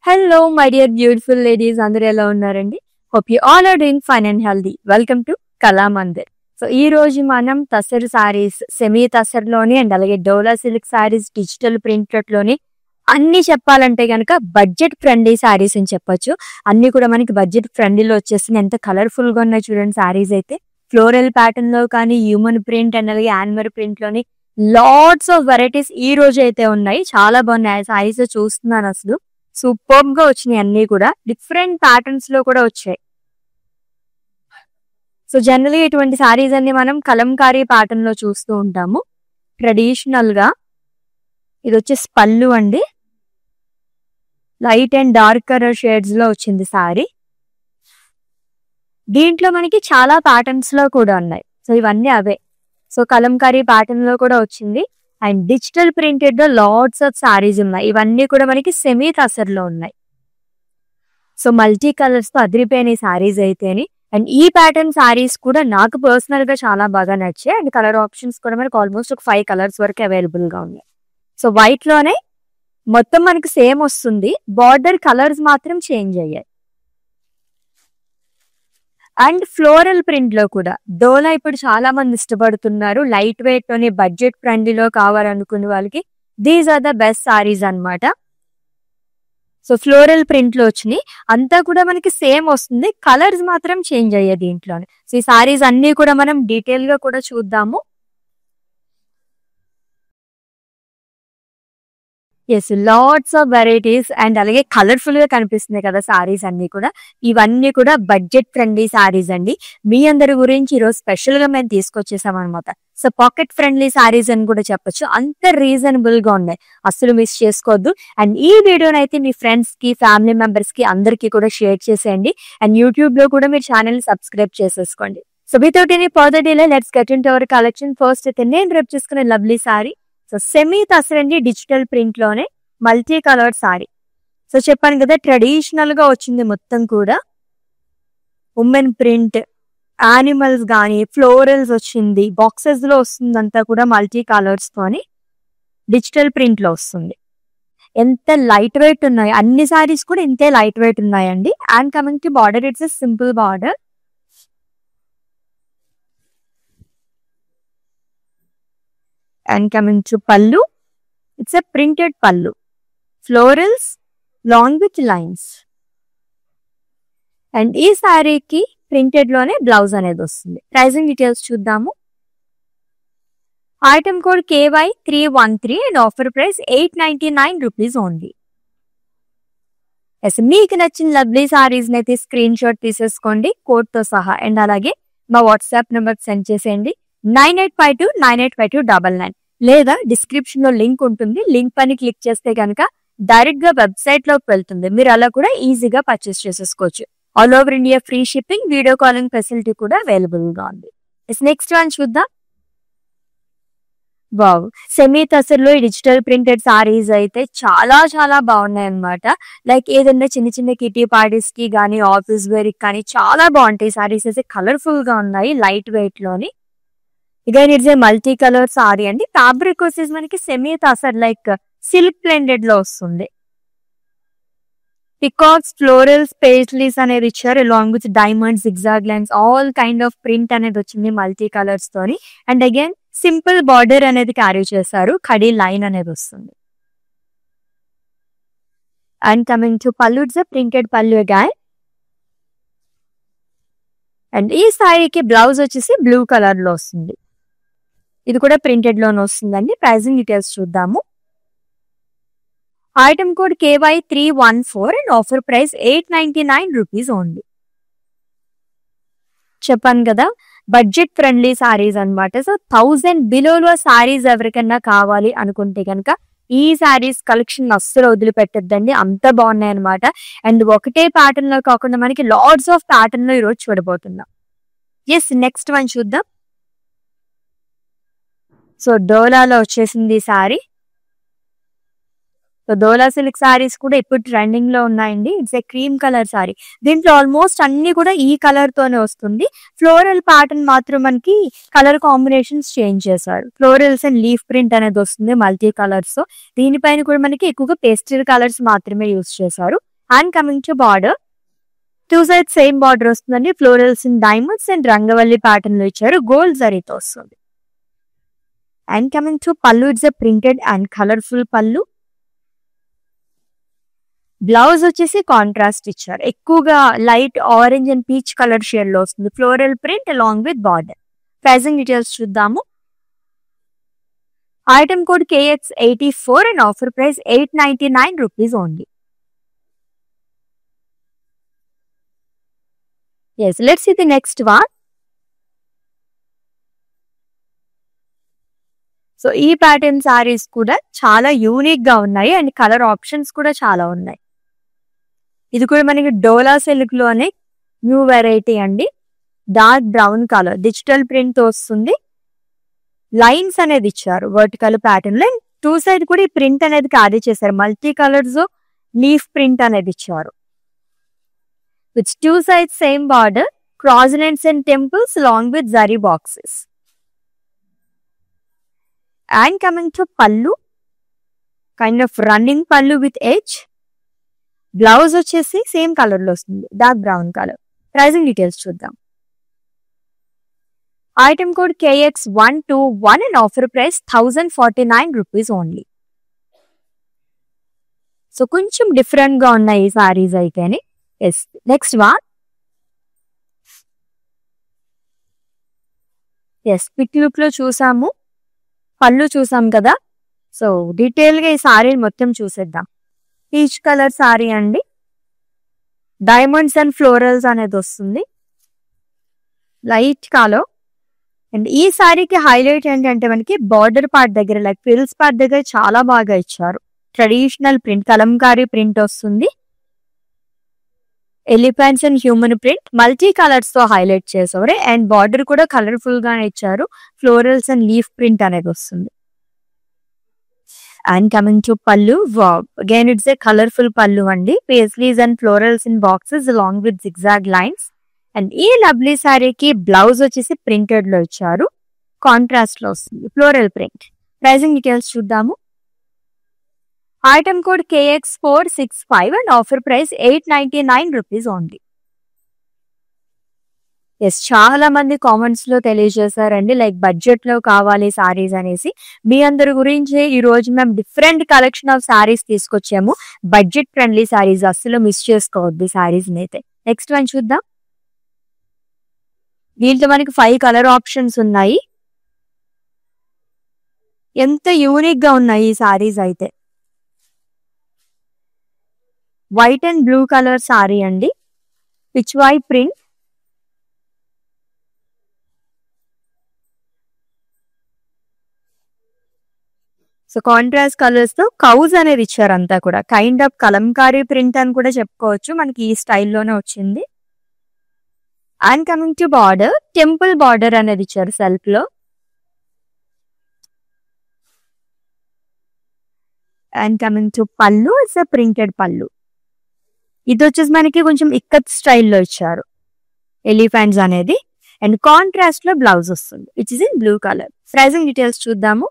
Hello, my dear beautiful ladies. అందరూ ఎలా ఉన్నారండి? Hope you all are doing fine and healthy. Welcome to Kalamandir. So ఈ రోజు మనం తసర్ సారీస్, సెమీ తసర్లోని అండ్ అలాగే డోలా సిల్క్ సారీస్, డిజిటల్ ప్రింట్లోని అన్ని చెప్పాలంటే కనుక బడ్జెట్ ఫ్రెండ్లీ సారీస్ అని చెప్పొచ్చు. అన్ని కూడా మనకి బడ్జెట్ ఫ్రెండ్లీలో వచ్చేస్తుంది. ఎంత కలర్ఫుల్ గా ఉన్నాయి చూడండి సారీస్ అయితే. ఫ్లోరల్ ప్యాటర్న్ లో కానీ హ్యూమన్ ప్రింట్ అండ్ అలాగే యానిమల్ ప్రింట్ లోని లాట్స్ ఆఫ్ వెరైటీస్ ఈ రోజు అయితే ఉన్నాయి. చాలా బాగున్నాయి సారీస్ చూస్తున్నాను అసలు. సూపర్ గా వచ్చినాయి అన్ని కూడా. డిఫరెంట్ ప్యాటర్న్స్ లో కూడా వచ్చాయి. సో జనరలీ ఇటువంటి సారీస్ అన్ని మనం కలంకారీ ప్యాటర్న్ లో చూస్తూ ఉంటాము. ట్రెడిషనల్ గా ఇది వచ్చేసి పళ్ళు అండి. Light and dark colour shades లో వచ్చింది సారీ. దీంట్లో మనకి చాలా ప్యాటర్న్స్ లో కూడా ఉన్నాయి. సో ఇవన్నీ అవే. సో కలంకారీ ప్యాటర్న్ లో కూడా వచ్చింది. అండ్ డిజిటల్ ప్రింటెడ్ లో లాట్స్ ఆఫ్ సారీస్ ఉన్నాయి. ఇవన్నీ కూడా మనకి సెమీ తసర్ లో ఉన్నాయి. సో మల్టీ కలర్స్ తో అదిరిపోయిన సారీస్ అయితేని. అండ్ ఈ ప్యాటర్న్ సారీస్ కూడా నాకు పర్సనల్ గా చాలా బాగా నచ్చాయి. అండ్ కలర్ ఆప్షన్స్ కూడా మనకి ఆల్మోస్ట్ ఒక 5 కలర్స్ వరకు అవైలబుల్ గా ఉన్నాయి. సో వైట్ లోనే మొత్తం మనకి సేమ్ వస్తుంది. బార్డర్ కలర్స్ మాత్రం చేంజ్ అయ్యాయి. అండ్ ఫ్లోరల్ ప్రింట్ లో కూడా డోలా ఇప్పుడు చాలా మంది ఇష్టపడుతున్నారు. లైట్ వెయిట్ లోని బడ్జెట్ ఫ్రెండ్లీలో కావాలనుకునే వాళ్ళకి these are the best saris అన్నమాట. సో ఫ్లోరల్ ప్రింట్ లో వచ్చినాయి. అంతా కూడా మనకి సేమ్ వస్తుంది. కలర్స్ మాత్రం చేంజ్ అయ్యాయి దీంట్లోనే. సో ఈ సారీస్ అన్ని కూడా మనం డీటెయిల్ గా కూడా చూద్దాము. Yes, lots of varieties and అలాగే కలర్ఫుల్ గా కనిపిస్తున్నాయి కదా సారీస్ అన్ని కూడా. ఇవన్నీ కూడా బడ్జెట్ ఫ్రెండ్లీ సారీస్ అండి. మీ అందరి గురించి ఈరోజు స్పెషల్ గా మేము తీసుకొచ్చేసాం అనమాట. సో పాకెట్ ఫ్రెండ్లీ సారీస్ అని కూడా చెప్పొచ్చు. అంత రీజనబుల్ గా ఉన్నాయి. అస్సలు మిస్ చేసుకోవద్దు. అండ్ ఈ వీడియోని అయితే మీ ఫ్రెండ్స్ కి, ఫ్యామిలీ మెంబర్స్ కి అందరికీ కూడా షేర్ చేసేయండి. అండ్ యూట్యూబ్ లో కూడా మీరు ఛానల్ సబ్స్క్రైబ్ చేసేసుకోండి. So without any further delay let's get into hour collection. First అయితే నేను రేపు చూసుకునే lovely sorry. So semi tussar అండి, డిజిటల్ ప్రింట్ లోనే మల్టీ కలర్ సారీ. సో చెప్పాను కదా ట్రెడిషనల్ గా వచ్చింది మొత్తం కూడా. ఉమెన్ ప్రింట్, యానిమల్స్ గానీ, ఫ్లోరల్స్ వచ్చింది. బాక్సెస్ లో వస్తుంది అంతా కూడా మల్టీ కలర్స్ తోని డిజిటల్ ప్రింట్ లో వస్తుంది. ఎంత లైట్ వెయిట్ ఉన్నాయి. అన్ని సారీస్ కూడా ఇంతే లైట్ వెయిట్ ఉన్నాయండి. And coming to border, it's a simple border. And coming to pallu, it's a printed pallu. Florals long with lines. And ఈ సారీకి ప్రింటెడ్ లోనే బ్లౌజ్ అనేది వస్తుంది. ప్రైసింగ్ డీటెయిల్స్ చూద్దాము. Item code KY313 and offer price 899 rupees only. Yes, మీకు నచ్చిన lovely saris అయితే screen shot తీసేసుకోండి కోడ్ తో సహా. అండ్ అలాగే మా వాట్సాప్ నెంబర్ సెండ్ చేసేయండి 9852985299. లేదా డిస్క్రిప్షన్ లో లింక్ ఉంటుంది. లింక్ పని క్లిక్ చేస్తే కనుక డైరెక్ట్ గా వెబ్సైట్ లోకి వెళ్తుంది. మీరు అలా కూడా ఈజీగా పర్చేస్ చేసేసుకోవచ్చు. All over India free shipping, video calling facility కూడా అవైలబుల్ గా ఉంది. నెక్స్ట్ వన్ చూద్దాం. వావ్, సెమీ తసర్ లో డిజిటల్ ప్రింటెడ్ సారీస్ అయితే చాలా చాలా బాగున్నాయి అనమాట. లైక్ ఏదైనా చిన్న చిన్న కిటీ పార్టీస్ కి కానీ, ఆఫీస్ వేర్ కి కానీ చాలా బాగుంటాయి. సారీస్ అయితే కలర్ఫుల్ గా ఉన్నాయి, లైట్ వెయిట్ లోని. Again it's a multi colour sari అండి. ఫ్యాబ్రిక్ వచ్చేసి మనకి semi tussar like silk blended లో వస్తుంది. పికాక్స్, ఫ్లోరల్స్, పేస్ట్లీస్ అనేది ఇచ్చారు. Along with diamonds, zigzag lines, all kind of print అనేది వచ్చింది మల్టీ కలర్స్ తోని. అండ్ అగైన్ సింపుల్ బార్డర్ అనేది క్యారీ చేశారు. ఖడీ లైన్ అనేది వస్తుంది. And coming to pallu, it's printed పల్లు అగైన్. అండ్ ఈ సారీకి బ్లౌజ్ వచ్చేసి బ్లూ కలర్ లో వస్తుంది. ఇది కూడా ప్రింటెడ్ లోనే వస్తుందండి. ప్రైసింగ్ డీటెయిల్స్ చూద్దాము. Item code KY314 and offer price 899 rupees only. చెప్పాను కదా బడ్జెట్ ఫ్రెండ్లీ సారీస్ అనమాట. సో 1000 బిలోలో సారీస్ ఎవరికన్నా కావాలి అనుకుంటే కనుక ఈ సారీస్ కలెక్షన్ అస్సలు వదిలిపెట్టద్దండి. అంత బాగున్నాయి అనమాట. అండ్ ఒకటే ప్యాటర్న్ లో కాకుండా మనకి లాట్స్ ఆఫ్ ప్యాటర్న్ లో ఈరోజు చూడబోతున్నాం. ఎస్, నెక్స్ట్ వన్ చూద్దాం. సో డోలాలో వచ్చేసింది ఈ సారీ. సో డోలా సిల్క్ సారీస్ కూడా ఇప్పుడు ట్రెండింగ్ లో ఉన్నాయండి. It's a cream colour sorry. దీంట్లో ఆల్మోస్ట్ అన్ని కూడా ఈ కలర్ తోనే వస్తుంది. ఫ్లోరల్ ప్యాటర్న్ మాత్రం మనకి కలర్ కాంబినేషన్స్ చేంజ్ చేశారు. ఫ్లోరల్స్ అండ్ లీఫ్ ప్రింట్ అనేది వస్తుంది మల్టీ కలర్స్. దీనిపైన కూడా మనకి ఎక్కువగా పేస్టల్ కలర్స్ మాత్రమే యూస్ చేశారు. And coming to border, 2 sides same border వస్తుందండి. ఫ్లోరల్స్ ఇన్ డైమండ్స్ అండ్ రంగవల్లి ప్యాటర్న్ లో ఇచ్చారు. గోల్డ్ జరీతో వస్తుంది. And coming to pallu, it's a printed and colourful pallu. Blouse వచ్చేసి కాంట్రాస్ట్ ఇచ్చారు. ఎక్కువగా light orange and peach colour shade లో వస్తుంది. Floral print along with border. Pricing details చూద్దాము. Item code KX84 and offer price 899 rupees only. Yes, let's see the next one. So ఈ pattern saris కూడా చాలా unique గా ఉన్నాయి అండ్ కలర్ ఆప్షన్స్ కూడా చాలా ఉన్నాయి. ఇది కూడా మనకి డోలా సిల్క్ లోనే న్యూ వెరైటీ అండి. Dark brown colour digital print తో వస్తుంది. లైన్స్ అనేది ఇచ్చారు వర్టికల్ ప్యాటర్న్ లో. 2 side కూడా ఈ ప్రింట్ అనేది క్యారీ చేశారు. మల్టీ కలర్స్ లీఫ్ ప్రింట్ అనేది ఇచ్చారు. With 2 sides same border, cross lines and temples along with zari boxes. And coming to pallu, kind of running pallu with edge. Blouse వచ్చేసి సేమ్ కలర్ లో వస్తుంది, dark brown colour. Pricing details చూద్దాం. Item code KX121 and offer price 1049 rupees only. So కొంచెం different గా ఉన్నాయి ఈ సారీస్ అయితేనే. Yes, next one. Yes, pic look లో చూసాము, పళ్ళు చూసాం కదా. సో డీటెయిల్ గా ఈ సారీ మొత్తం చూసేద్దాం. పీచ్ కలర్ సారీ అండి. డైమండ్స్ అండ్ ఫ్లోరల్స్ అనేది వస్తుంది, లైట్ కలర్. అండ్ ఈ సారీకి హైలైట్ ఏంటంటే మనకి బార్డర్ పార్ట్ దగ్గర, లైక్ ఫ్రిల్స్ పార్ట్ దగ్గర చాలా బాగా ఇచ్చారు. ట్రెడిషనల్ ప్రింట్, కలంకారీ ప్రింట్ వస్తుంది. Elephants and human print multi colours తో హైలైట్ చేసారు. అండ్ బార్డర్ కూడా కలర్ఫుల్ గానే ఇచ్చారు. ఫ్లోరల్స్ అండ్ లీఫ్ ప్రింట్ అనేది వస్తుంది. అండ్ కమింగ్ టు పల్లు, అగైన్ ఇట్స్ ఏ కలర్ఫుల్ పల్లు అండి. Paisleys and florals in boxes along with zigzag lines. And ఈ లవ్లీ సారీకి బ్లౌజ్ వచ్చేసి ప్రింటెడ్ లో ఇచ్చారు, కాంట్రాస్ట్ లో వస్తుంది, ఫ్లోరల్ ప్రింట్. ప్రైసింగ్ డీటెయిల్స్ చూద్దాము. Item code KX465 and offer price 899 rupees only. Yes, చాలా మంది కామెంట్స్ లో తెలియజేశారండి లైక్ బడ్జెట్ లో కావాలి సారీస్ అనేసి. మీ అందరి గురించి ఈ రోజు మేము డిఫరెంట్ కలెక్షన్ ఆఫ్ సారీస్ తీసుకొచ్చాము. బడ్జెట్ ఫ్రెండ్లీ సారీస్, అస్సలు మిస్ చేసుకోవద్దు సారీస్ అయితే. నెక్స్ట్ వన్ చూద్దాం. దీంట్లో మనకి 5 కలర్ ఆప్షన్స్ ఉన్నాయి. ఎంత యూనిక్ గా ఉన్నాయి ఈ సారీస్ అయితే. White and blue colour sari అండి, Pichwai print. So contrast colours తో కౌజ్ అనేది ఇచ్చారు. అంతా కూడా కైండ్ ఆఫ్ కలంకారీ ప్రింట్ అని కూడా చెప్పుకోవచ్చు. మనకి ఈ స్టైల్లోనే వచ్చింది. And coming to border, temple border అనేది ఇచ్చారు సెల్ఫ్ లో. And coming to pallu, it's a printed పల్లు. ఇది వచ్చేసి మనకి కొంచెం ఇక్కత్ స్టైల్లో ఇచ్చారు, ఎలిఫెంట్స్ అనేది. అండ్ కాంట్రాస్ట్ లో బ్లౌజ్ వస్తుంది, which is in blue colour. Pricing details చూద్దాము.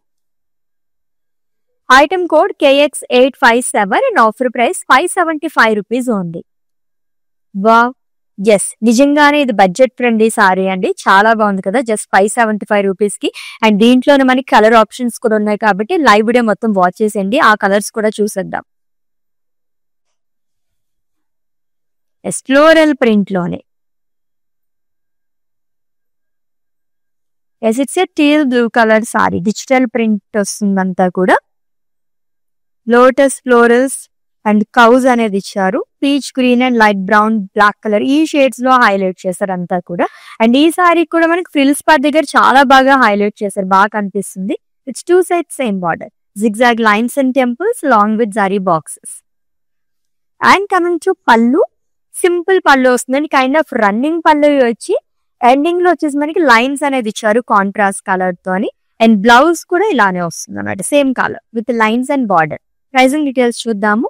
Item code KX857 and offer price 575 rupees only. Wow, yes, నిజంగానే ఇది బడ్జెట్ ఫ్రెండ్లీ సారీ అండి. చాలా బాగుంది కదా, జస్ట్ 575 రూపీస్ కి. అండ్ దీంట్లోనే మనకి కలర్ ఆప్షన్స్ కూడా ఉన్నాయి కాబట్టి లైవ్ వీడియో మొత్తం వాచ్ చేసేయండి, ఆ కలర్స్ కూడా చూసేద్దాం. ఫ్లోరల్ ప్రింట్ లోనే. Yes, it's a teal blue colour sari, digital print వస్తుందంతా కూడా. లోటస్ ఫ్లోరల్స్ అండ్ కౌజ్ అనేది ఇచ్చారు. Peach green and light brown, black colour, ఈ షేడ్స్ లో హైలైట్ చేశారు అంతా కూడా. అండ్ ఈ సారీ కూడా మనకి ఫ్రిల్స్ పార్ట్ దగ్గర చాలా బాగా హైలైట్ చేశారు, బాగా కనిపిస్తుంది. It's 2 sides same border, zigzag lines and temples along with zari boxes. And coming to పల్లు, సింపుల్ పళ్ళు వస్తుందండి. కైండ్ ఆఫ్ రన్నింగ్ పళ్ళు వచ్చి ఎండింగ్ లో వచ్చేసి మనకి లైన్స్ అనేది ఇచ్చారు కాంట్రాస్ట్ కలర్ తోని. అండ్ బ్లౌజ్ కూడా ఇలానే వస్తుంది అన్నమాట, same colour with lines and border. Pricing details చూద్దాము.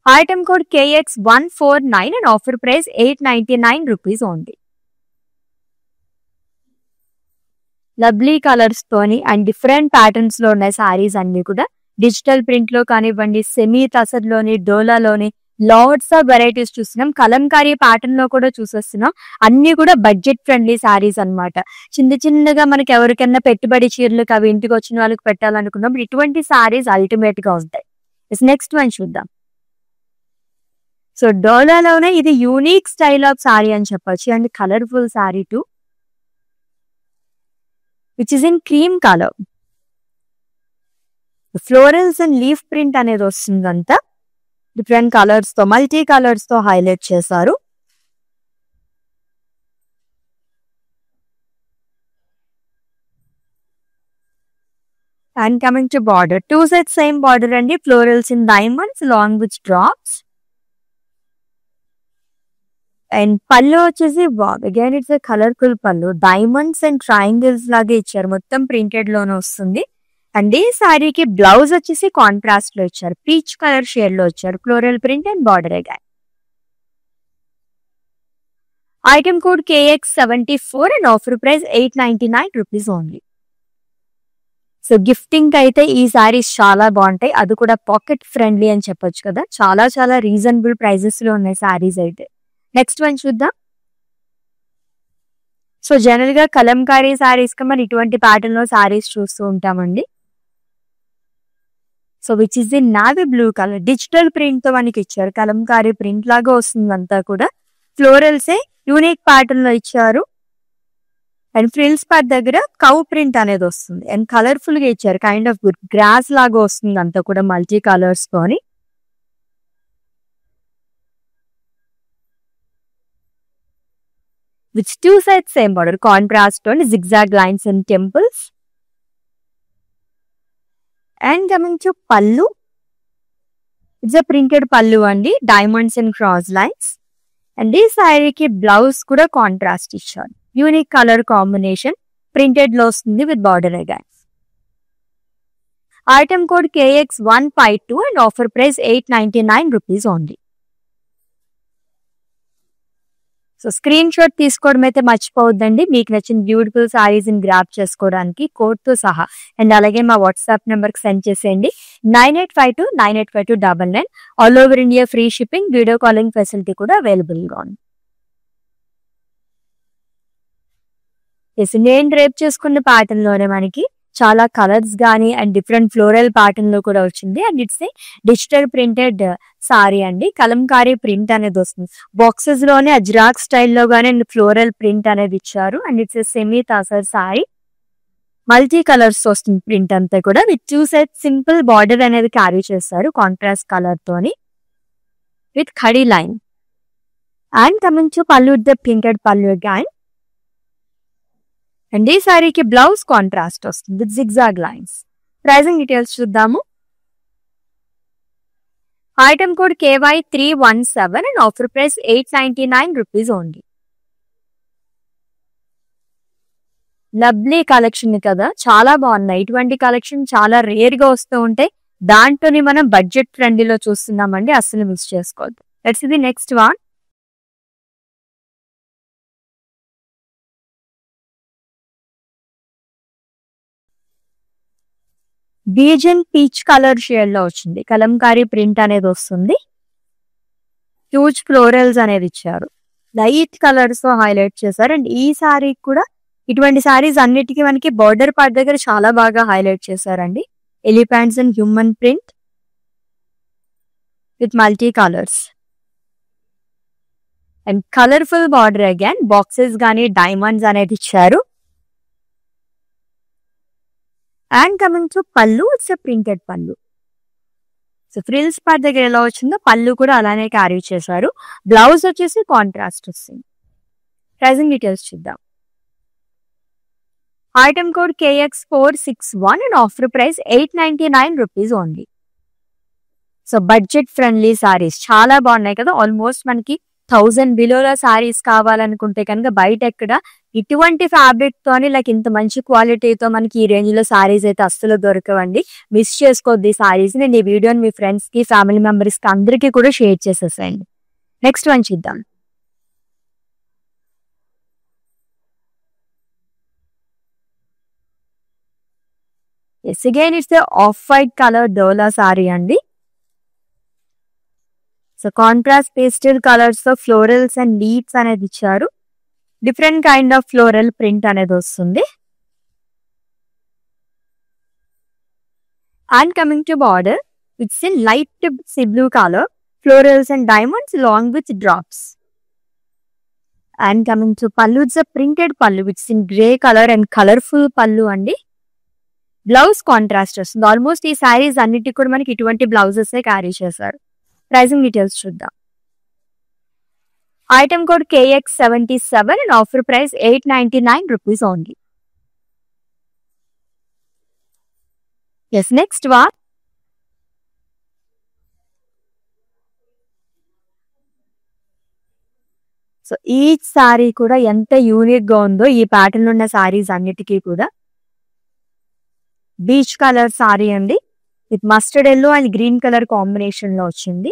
Item code KX149 and offer price 899 rupees only. Lovely colours తోని అండ్ డిఫరెంట్ ప్యాటర్న్స్ లో ఉన్నాయి సారీస్ అన్ని కూడా. డిజిటల్ ప్రింట్ లో కానివ్వండి, సెమీ తసర్లోని, డోలాలోని, లాట్స్ ఆఫ్ వెరైటీస్ చూస్తున్నాం. కలంకారీ ప్యాటర్న్ లో కూడా చూసేస్తున్నాం. అన్ని కూడా బడ్జెట్ ఫ్రెండ్లీ సారీస్ అన్నమాట. చిన్న చిన్నగా మనకి ఎవరికైనా పెట్టుబడి చీరలకు అవి ఇంటికి వచ్చిన వాళ్ళకి పెట్టాలనుకున్నప్పుడు ఇటువంటి సారీస్ అల్టిమేట్ గా ఉంటాయి. నెక్స్ట్ వన్ చూద్దాం. సో డోలాలోనే ఇది యూనిక్ స్టైల్ ఆఫ్ సారీ అని చెప్పొచ్చు and colourful sari too which is in cream colour. Florals and leaf print అనేది వస్తుందంతా డిఫరెంట్ కలర్స్ తో మల్టీ కలర్స్ తో హైలైట్ చేశారు. And coming to border, 2 sets same border అండి. Florals in diamonds long with drops. And pallu వచ్చేసి again it's colourful pallu. Diamonds and triangles లాగా ఇచ్చారు. మొత్తం ప్రింటెడ్ లోనే వస్తుంది. అండ్ ఈ సారీకి బ్లౌజ్ వచ్చేసి కాంట్రాస్ట్ లో ఇచ్చారు. పీచ్ కలర్ షేడ్ లో ఇచ్చారు. Floral print and border again. Item code KX74 and offer price 899 rupees only. So gifting అయితే ఈ సారీస్ చాలా బాగుంటాయి. అది కూడా పాకెట్ ఫ్రెండ్లీ అని చెప్పొచ్చు కదా. చాలా చాలా రీజనబుల్ ప్రైజెస్ లో ఉన్నాయి సారీస్ అయితే. నెక్స్ట్ వన్ చూద్దాం. సో జనరల్ గా కలంకారీ సారీస్ కి మనం ఇటువంటి ప్యాటర్న్ లో సారీస్ చూస్తూ ఉంటామండి. So which is the navy blue colour. Digital print తో మనకి ఇచ్చారు. కలంకారీ ప్రింట్ లాగా వస్తుంది అంతా కూడా. ఫ్లోరల్సే యూనిక్ ప్యాటర్న్ లో ఇచ్చారు. అండ్ ఫ్రిల్స్ పార్ట్ దగ్గర కౌ ప్రింట్ అనేది వస్తుంది. అండ్ కలర్ఫుల్ గా ఇచ్చారు. కైండ్ ఆఫ్ గ్రాస్ లాగా వస్తుంది అంతా కూడా మల్టీ కలర్స్ తోని. Which 2 sides same border. Contrast తోని zigzag lines and temples. And coming to pallu, it's a printed pallu అండి. Diamonds and cross lines. And ఈ శారీకి బ్లౌజ్ కూడా కాంట్రాస్ట్ ఇచ్చారు. యూనిక్ కలర్ కాంబినేషన్ ప్రింటెడ్ లో వస్తుంది with border again. Item code KX152 and offer price 899 rupees only. So screen shot తీసుకోవడం అయితే మర్చిపోవద్దండి. మీకు నచ్చిన బ్యూటిఫుల్ సారీస్ ని గ్రాప్ చేసుకోవడానికి కోడ్ తో సహా. అండ్ అలాగే మా వాట్సాప్ నెంబర్ కి సెండ్ చేసేయండి. 9852985299. All over India free shipping, video calling facility కూడా అవైలబుల్ గా ఉంది. నేను రేప్ చేసుకున్న ప్యాటర్న్ లోనే మనకి చాలా కలర్స్ గానీ అండ్ డిఫరెంట్ ఫ్లోరల్ ప్యాటర్న్ లో కూడా వచ్చింది. And it's digital printed sorry అండి. కలంకారీ ప్రింట్ అనేది వస్తుంది. బాక్సెస్ లోనే అజ్రాక్ స్టైల్లో గానీ అండ్ ఫ్లోరల్ ప్రింట్ అనేది ఇచ్చారు. And it's semi tussar sari. Multi colours వస్తుంది ప్రింట్ అంతా కూడా. విత్ 2 sets సింపుల్ బార్డర్ అనేది క్యారీ చేస్తారు కాంట్రాస్ట్ కలర్ తోని with khadi line. And coming to pallu, the printed pallu again. And ఈ సారీకి బ్లౌజ్ కాంట్రాస్ట్ వస్తుంది with zigzag lines. Pricing details చూద్దాము. Item code KY317 and offer price 899 rupees only. Lovely collection కదా, చాలా బాగున్నాయి. ఇటువంటి కలెక్షన్ చాలా రేర్ గా వస్తూ ఉంటాయి. దాంట్లోని మనం బడ్జెట్ ఫ్రెండ్లీలో చూస్తున్నామండి. అస్సలు మిస్ చేసుకోవద్దు. Let's the next one. బీజన్ పీచ్ కలర్ షేడ్ లో వచ్చింది. కలంకారీ ప్రింట్ అనేది వస్తుంది. హ్యూజ్ ఫ్లోరల్స్ అనేది ఇచ్చారు. లైట్ కలర్స్ తో హైలైట్ చేశారు. అండ్ ఈ సారీ కూడా ఇటువంటి సారీస్ అన్నిటికీ మనకి బార్డర్ పార్ట్ దగ్గర చాలా బాగా హైలైట్ చేశారండి. Elephants and human print with multi colours and colourful border again. Boxes గానీ డైమండ్స్ అనేది ఇచ్చారు. And coming to pallu, it's printed పళ్ళు. సో ఫ్రిల్స్ పార్ట్ దగ్గర ఎలా వచ్చిందో పళ్ళు కూడా అలానే క్యారీ చేశారు. బ్లౌజ్ వచ్చేసి కాంట్రాస్ట్ వస్తుంది. ప్రైజింగ్ డీటెయిల్స్ చూద్దాం. Item code KX461 and offer price 899 rupees only. So budget friendly saris చాలా బాగున్నాయి కదా. ఆల్మోస్ట్ మనకి 1000 బిలోలో సారీస్ కావాలనుకుంటే కనుక బయట ఎక్కడ ఇటువంటి ఫ్యాబ్రిక్ తోని లైక్ ఇంత మంచి క్వాలిటీతో మనకి ఈ రేంజ్ లో సారీస్ అయితే అస్సలు దొరకవండి. మిస్ చేసుకోవద్దు ఈ సారీస్. నేను ఈ వీడియోని మీ ఫ్రెండ్స్ కి, ఫ్యామిలీ మెంబర్స్ కి అందరికీ కూడా షేర్ చేసేసేయండి. నెక్స్ట్ వన్ చూద్దాం. Yes again it's of white colour Dola sari అండి. సో కాంట్రాస్ట్ పేస్టల్ కలర్స్ తో ఫ్లోరల్స్ అండ్ లీవ్స్ అనేది ఇచ్చారు. Different kind of floral print అనేది వస్తుంది. And coming to border, it's in light sea blue colour, florals and diamonds along with drops. And coming to pallu, it's a printed pallu, it's in grey color and colorful pallu అండి. Blouse contrast వస్తుంది. Almost ఈ శారీస్ అన్నిటికి కూడా మనకి ఇటువంటి blouses carry చేశారు. Pricing details చూద్దాం. Item code KX77 and offer price 899 rupees only. Yes, next one. So ఈ శారీ కూడా ఎంత యూనిక్ గా ఉందో ఈ ప్యాటర్న్ ఉన్న శారీస్ అన్నిటికీ కూడా. బీచ్ కలర్ సారీ అండి, with mustard yellow and green colour combination లో వచ్చింది.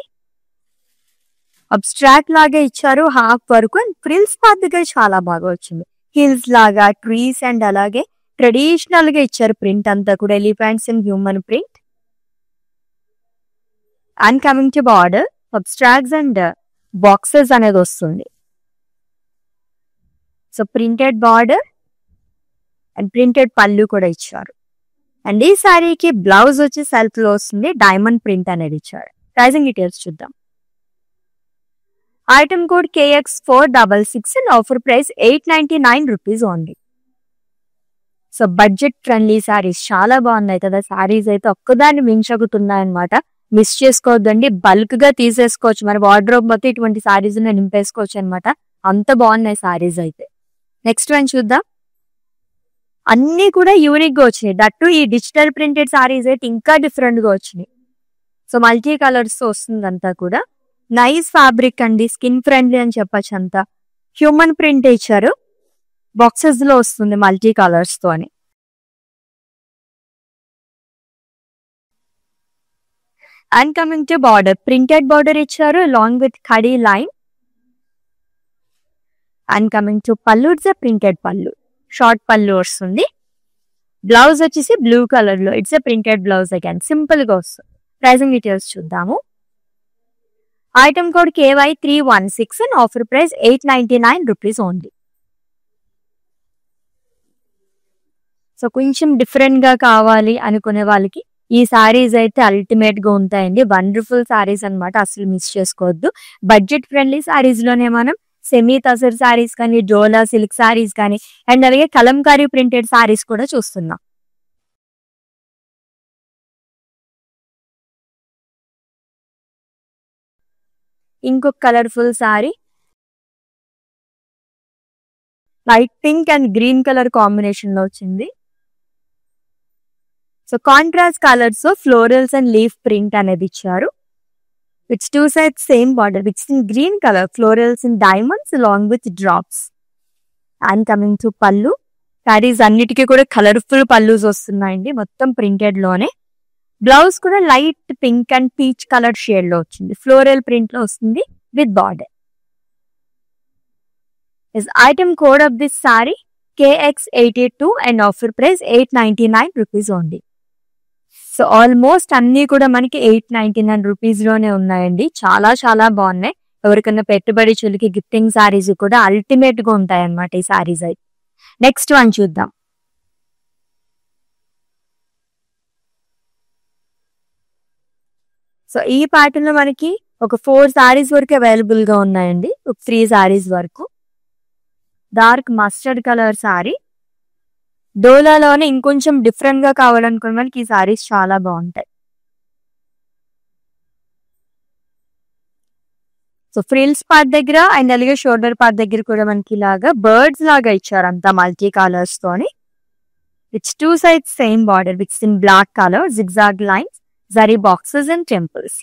అబ్స్ట్రాక్ట్ లాగా ఇచ్చారు హాఫ్ వరకు, అండ్ ఫ్రిల్స్ పద్ధతిగా చాలా బాగా వచ్చింది. హిల్స్ లాగా, ట్రీస్ అండ్ అలాగే ట్రెడిషనల్ గా ఇచ్చారు ప్రింట్ అంతా కూడా, elephants and human print. And coming to border, abstracts and boxes అనేది వస్తుంది. So printed border and printed పళ్ళు కూడా ఇచ్చారు. అండ్ ఈ శారీకి బ్లౌజ్ వచ్చి సెల్ఫ్ లో వస్తుంది, డైమండ్ ప్రింట్ అనేది ఇచ్చారు. ప్రైసింగ్ డీటెయిల్స్ చూద్దాం. Item code KX466 and offer price 899 rupees only. So budget friendly saris చాలా బాగున్నాయి కదా. శారీస్ అయితే ఒక్కదాన్ని మించగుతున్నాయి అనమాట. మిస్ చేసుకోవద్దండి, బల్క్ గా తీసేసుకోవచ్చు. మన వార్డ్రోబ్ మొత్తం ఇటువంటి శారీస్ నింపేసుకోవచ్చు అనమాట. అంత బాగున్నాయి శారీస్ అయితే. నెక్స్ట్ వన్ చూద్దాం. అన్ని కూడా యూనిక్ గా వచ్చినాయి. దట్టు ఈ డిజిటల్ ప్రింటెడ్ సారీస్ అయితే ఇంకా డిఫరెంట్ గా వచ్చినాయి. సో మల్టీ కలర్స్ తో వస్తుంది అంతా కూడా. నైస్ ఫ్యాబ్రిక్ అండి, స్కిన్ ఫ్రెండ్లీ అని చెప్పచ్చు. అంతా హ్యూమన్ ప్రింట్ ఇచ్చారు, బాక్సెస్ లో వస్తుంది మల్టీ కలర్స్ తో అని. And coming to border, printed border ఇచ్చారు along with khadi line. And coming to pallu, it's printed pallu, short pallu వస్తుంది. బ్లౌజ్ వచ్చేసి బ్లూ కలర్ లో, it's printed blouse again, simple గా వస్తుంది. ప్రైసింగ్ డీటెయిల్స్ చూద్దాము. Item code KY316 and offer price 899 rupees only. So కొంచెం different గా కావాలి అనుకునే వాళ్ళకి ఈ సారీస్ అయితే అల్టిమేట్ గా ఉంటాయండి. వండర్ఫుల్ సారీస్ అనమాట, అసలు మిస్ చేసుకోవద్దు. బడ్జెట్ ఫ్రెండ్లీ సారీస్ లోనే మనం సెమీ తసర్ సారీస్ కానీ, డోలా సిల్క్ సారీస్ కానీ, అండ్ అలాగే కలంకారీ ప్రింటెడ్ సారీస్ కూడా చూస్తున్నాం. ఇంకొక colourful sorry, light pink and green colour combination లో వచ్చింది. So contrast colours florals and leaf print అనేది ఇచ్చారు. It's two sides same border, which is in green color, florals and diamonds along with drops. And coming to pallu, sarees అన్నిటికీ కూడా colourful pallus వస్తున్నాయండి, మొత్తం printed లోనే. Blouse కూడా light pink and peach colour shade లో వచ్చింది, ఫ్లోరల్ ప్రింట్ లో వస్తుంది with border. Item code of this sorry KX82 and offer price 899 rupees only. So almost అన్ని కూడా మనకి 899 రూపీస్ లోనే ఉన్నాయండి. చాలా చాలా బాగున్నాయి. ఎవరికన్నా పెట్టుబడి చులికి గిఫ్టింగ్ సారీస్ కూడా అల్టిమేట్ గా ఉంటాయి అన్నమాట ఈ సారీస్ అయితే. నెక్స్ట్ వన్ చూద్దాం. సో ఈ ప్యాటర్న్ లో మనకి ఒక 4 సారీస్ వరకు అవైలబుల్ గా ఉన్నాయండి, ఒక 3 సారీస్ వరకు. డార్క్ మస్టర్డ్ కలర్ సారీ, డోలాలోనే ఇంకొంచెం డిఫరెంట్ గా కావాలనుకున్న మనకి ఈ సారీస్ చాలా బాగుంటాయి. సో ఫ్రిల్స్ పార్ట్ దగ్గర అండ్ అలాగే షోల్డర్ పార్ట్ దగ్గర కూడా మనకి ఇలాగా బర్డ్స్ లాగా ఇచ్చారు, అంతా మల్టీ కలర్స్ తోని. It's two sides same border which in black colour, zigzag lines, zari boxes and temples.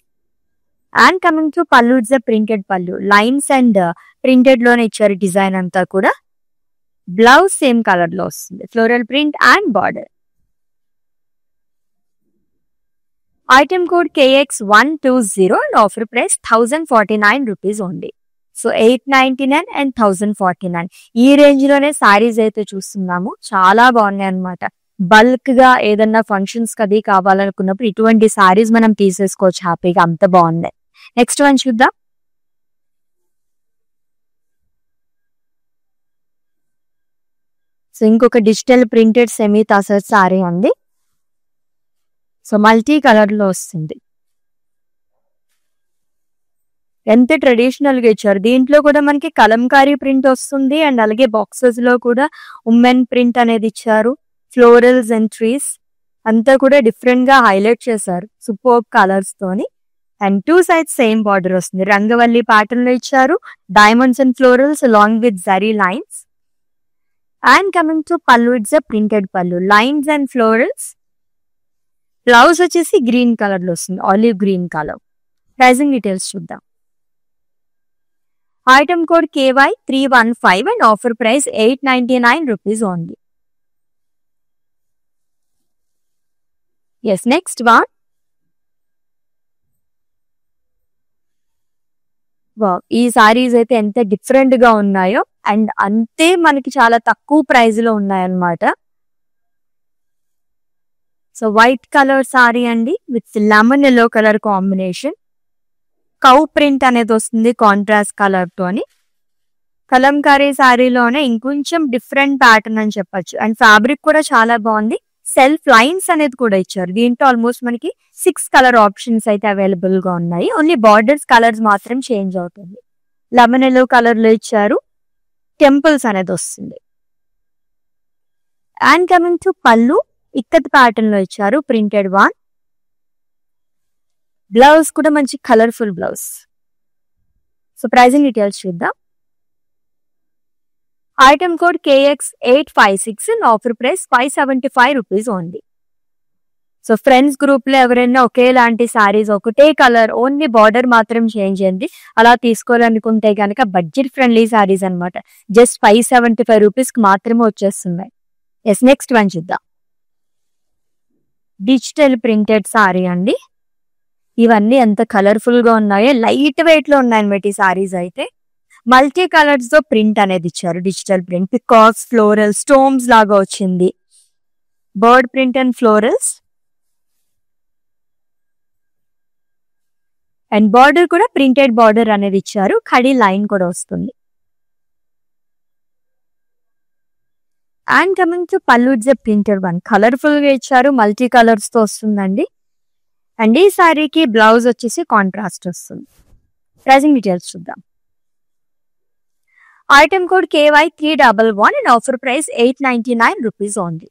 And coming to pallu, it's printed pallu, lines and printed లోనే ఇచ్చారు డిజైన్ అంతా కూడా. బ్లౌజ్ సేమ్ కలర్ లో వస్తుంది, floral print and border. Item code KX120 and offer price 1049 rupees only. So 899 and 1049 ఈ range లోనే సారీస్ అయితే చూస్తున్నాము. చాలా బాగున్నాయి అనమాట. బల్క్ గా ఏదన్నా ఫంక్షన్స్ కది కావాలనుకున్నప్పుడు ఇటువంటి సారీస్ మనం తీసేసుకోవచ్చు హ్యాపీగా, అంత బాగున్నాయి. నెక్స్ట్ వన్ చూద్దాం. సో ఇంకొక digital printed semi tussar sorry ఉంది. సో మల్టీ కలర్ లో వస్తుంది. ఎంత ట్రెడిషనల్ గా ఇచ్చారు. దీంట్లో కూడా మనకి కలంకారీ ప్రింట్ వస్తుంది అండ్ అలాగే బాక్సెస్ లో కూడా ఉమెన్ ప్రింట్ అనేది ఇచ్చారు. ఫ్లోరల్స్ అండ్ ట్రీస్ అంతా కూడా డిఫరెంట్ గా హైలైట్ చేశారు సూపర్ కలర్స్ తోని. And two sides same border వస్తుంది. రంగవల్లి ప్యాటర్న్ లో ఇచ్చారు. Diamonds and florals along with zari lines. And coming to pallu, it's a printed pallu, lines and florals. Blouse వచ్చేసి గ్రీన్ కలర్ లో వస్తుంది, olive green colour. Pricing details చూద్దాం. Item code KY 315 and offer price 899 rupees only. Yes, next one. ఈ సారీస్ అయితే ఎంత different గా ఉన్నాయో and అంతే మనకి చాలా తక్కువ ప్రైస్ లో ఉన్నాయన్నమాట. సో వైట్ కలర్ సారీ అండి with lemon yellow colour combination. Cow print అనేది వస్తుంది కాంట్రాస్ట్ కలర్ తోని. కలంకారీ సారీలోనే ఇంకొంచెం డిఫరెంట్ ప్యాటర్న్ అని చెప్పొచ్చు. అండ్ ఫ్యాబ్రిక్ కూడా చాలా బాగుంది. సెల్ఫ్ లైన్స్ అనేది కూడా ఇచ్చారు. దీంట్లో ఆల్మోస్ట్ మనకి 6 కలర్ ఆప్షన్స్ అయితే అవైలబుల్ గా ఉన్నాయి. ఓన్లీ బార్డర్స్ కలర్స్ మాత్రం చేంజ్ అవుతుంది. లెమన్ ఎల్లో కలర్ లో ఇచ్చారు. టెంపుల్స్ అనేది వస్తుంది. అండ్ కమింగ్ టు పల్లు, ఇక్కత్ ప్యాటర్న్ లో ఇచ్చారు ప్రింటెడ్ వన్. బ్లౌజ్ కూడా మంచి colourful blouse. So pricing details చూద్దాం. Item code KX 856 and offer price 575 rupees only. So friends group లో ఎవరైనా ఒకేలాంటి సారీస్ ఒకటే కలర్ ఓన్లీ బార్డర్ మాత్రం చేంజ్ అయింది అలా తీసుకోవాలనుకుంటే కనుక బడ్జెట్ ఫ్రెండ్లీ సారీస్ అనమాట. జస్ట్ 575 రూపీస్ కి మాత్రమే వచ్చేస్తున్నాయి. ఎస్, నెక్స్ట్ వన్ చూద్దాం. డిజిటల్ ప్రింటెడ్ సారీ అండి. ఇవన్నీ ఎంత కలర్ఫుల్ గా ఉన్నాయో, లైట్ వెయిట్ లో ఉన్నాయన్నమాట ఈ సారీస్ అయితే. మల్టీ కలర్స్ తో ప్రింట్ అనేది ఇచ్చారు. Digital print, peacocks, floral, stones లాగా వచ్చింది. Bird print and florals. And border కూడా ప్రింటెడ్ బార్డర్ అనేది ఇచ్చారు. ఖడీ లైన్ కూడా వస్తుంది. And coming to pallu, it's a printed one. Colourful గా ఇచ్చారు, మల్టీ కలర్స్ తో వస్తుందండి. అండ్ ఈ సారీకి బ్లౌజ్ వచ్చేసి కాంట్రాస్ట్ వస్తుంది. ప్రైజింగ్ డీటెయిల్స్ చూద్దాం. Item code KY 311 and offer price 899 rupees only.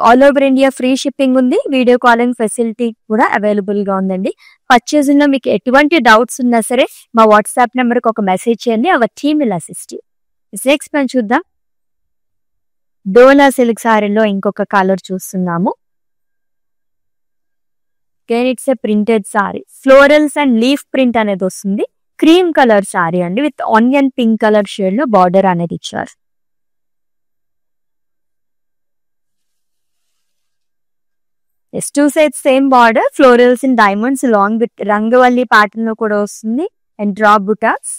All over India free shipping ఉంది. వీడియో కాలింగ్ ఫెసిలిటీ కూడా అవైలబుల్ గా ఉందండి. పర్చేసింగ్ లో మీకు ఎటువంటి డౌట్స్ ఉన్నా సరే మా వాట్సాప్ నెంబర్ కి ఒక మెసేజ్ చేయండి. Our team will assist you. Next మనం చూద్దాం. డోలా సిల్క్ సారీలో ఇంకొక కలర్ చూస్తున్నాము. It's a printed sari. Florals and leaf print అనేది వస్తుంది. క్రీమ్ కలర్ సారీ అండి with onion pink colour shade లో బార్డర్ అనేది ఇచ్చారు. Two sides same border, florals and diamonds long with రంగవల్లి ప్యాటర్న్ లో కూడా వస్తుంది. And drop butas.